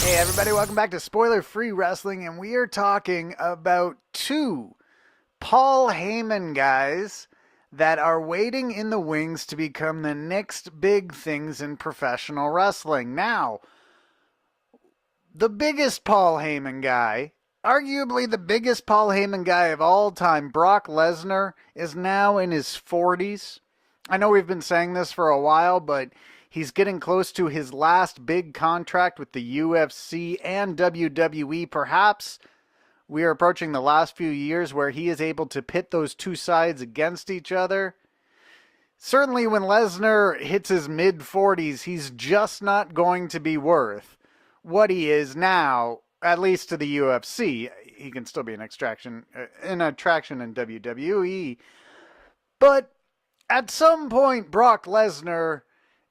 Hey everybody, welcome back to Spoiler Free Wrestling, and we are talking about two Paul Heyman guys that are waiting in the wings to become the next big things in professional wrestling. Now, the biggest Paul Heyman guy, arguably the biggest Paul Heyman guy of all time, Brock Lesnar, is now in his 40s. I know we've been saying this for a while, but he's getting close to his last big contract with the UFC and WWE. Perhaps we are approaching the last few years where he is able to pit those two sides against each other. Certainly when Lesnar hits his mid-40s, he's just not going to be worth what he is now, at least to the UFC. He can still be an attraction in WWE. But at some point, Brock Lesnar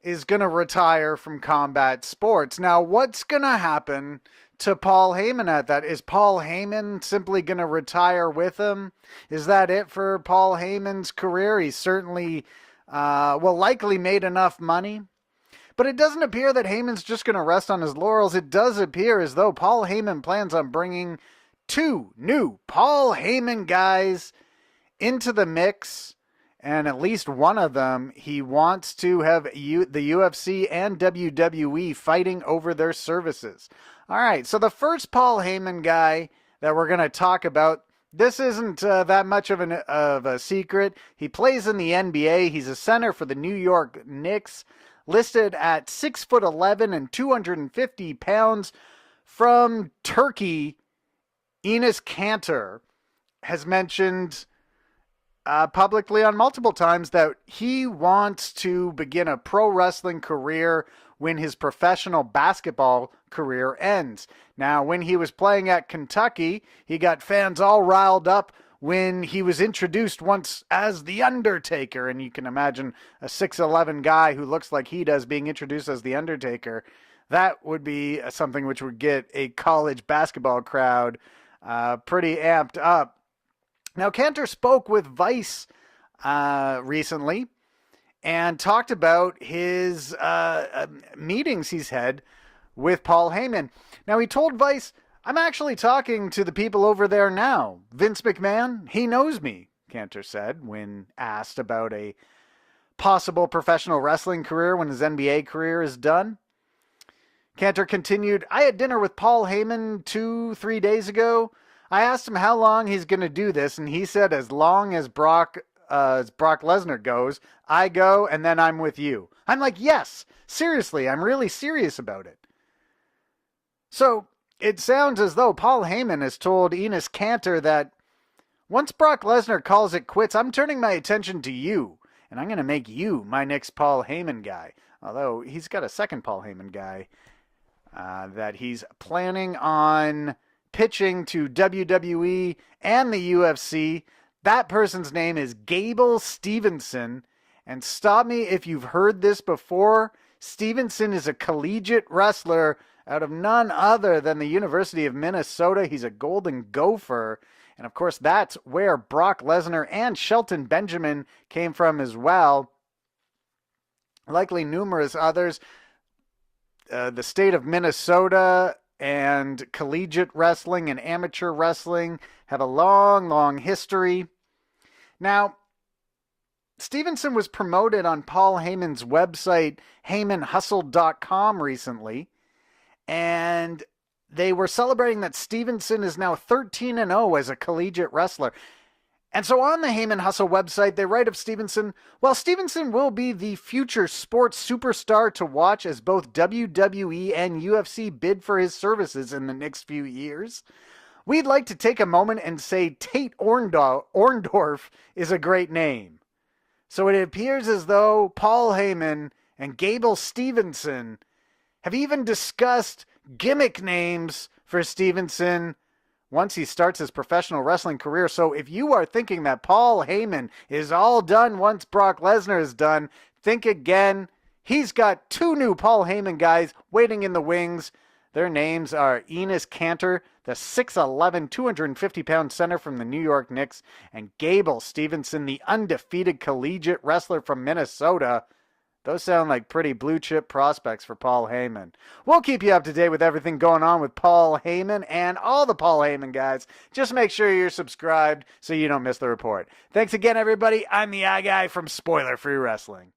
is going to retire from combat sports. Now, what's going to happen to Paul Heyman at that? Is Paul Heyman simply going to retire with him? Is that it for Paul Heyman's career? He's certainly, likely made enough money. But it doesn't appear that Heyman's just going to rest on his laurels. It does appear as though Paul Heyman plans on bringing two new Paul Heyman guys into the mix. And at least one of them, he wants to have the UFC and WWE fighting over their services. All right, so the first Paul Heyman guy that we're going to talk about, this isn't that much of a secret. He plays in the NBA. He's a center for the New York Knicks, listed at 6'11" and 250 pounds. From Turkey, Enes Kanter has mentioned publicly on multiple times that he wants to begin a pro wrestling career when his professional basketball career ends. Now, when he was playing at Kentucky, he got fans all riled up when he was introduced once as The Undertaker. And you can imagine a 6'11" guy who looks like he does being introduced as The Undertaker. That would be something which would get a college basketball crowd pretty amped up. Now, Kanter spoke with Vice recently and talked about his meetings he's had with Paul Heyman. Now, he told Vice, "I'm actually talking to the people over there now. Vince McMahon, he knows me," Kanter said when asked about a possible professional wrestling career when his NBA career is done. Kanter continued, "I had dinner with Paul Heyman 2-3 days ago. I asked him how long he's going to do this, and he said as long as Brock Lesnar goes, I go, and then I'm with you." I'm like, yes, seriously, I'm really serious about it. So it sounds as though Paul Heyman has told Enes Kanter that once Brock Lesnar calls it quits, I'm turning my attention to you, and I'm going to make you my next Paul Heyman guy. Although he's got a second Paul Heyman guy that he's planning on pitching to WWE and the UFC. That person's name is Gable Stevenson. And stop me if you've heard this before. Stevenson is a collegiate wrestler out of none other than the University of Minnesota. He's a Golden Gopher. And of course, that's where Brock Lesnar and Shelton Benjamin came from as well. Likely numerous others. The state of Minnesota and collegiate wrestling and amateur wrestling have a long, long history. Now, Stevenson was promoted on Paul Heyman's website, HeymanHustle.com, recently, and they were celebrating that Stevenson is now 13-0 as a collegiate wrestler. And so on the Heyman Hustle website, they write of Stevenson, "While Stevenson will be the future sports superstar to watch as both WWE and UFC bid for his services in the next few years, we'd like to take a moment and say Tate Orndorff is a great name." So it appears as though Paul Heyman and Gable Stevenson have even discussed gimmick names for Stevenson once he starts his professional wrestling career. So if you are thinking that Paul Heyman is all done once Brock Lesnar is done, think again. He's got two new Paul Heyman guys waiting in the wings. Their names are Enes Kanter, the 6'11", 250-pound center from the New York Knicks, and Gable Stevenson, the undefeated collegiate wrestler from Minnesota. Those sound like pretty blue chip prospects for Paul Heyman. We'll keep you up to date with everything going on with Paul Heyman and all the Paul Heyman guys. Just make sure you're subscribed so you don't miss the report. Thanks again, everybody. I'm the Guy from Spoiler Free Wrestling.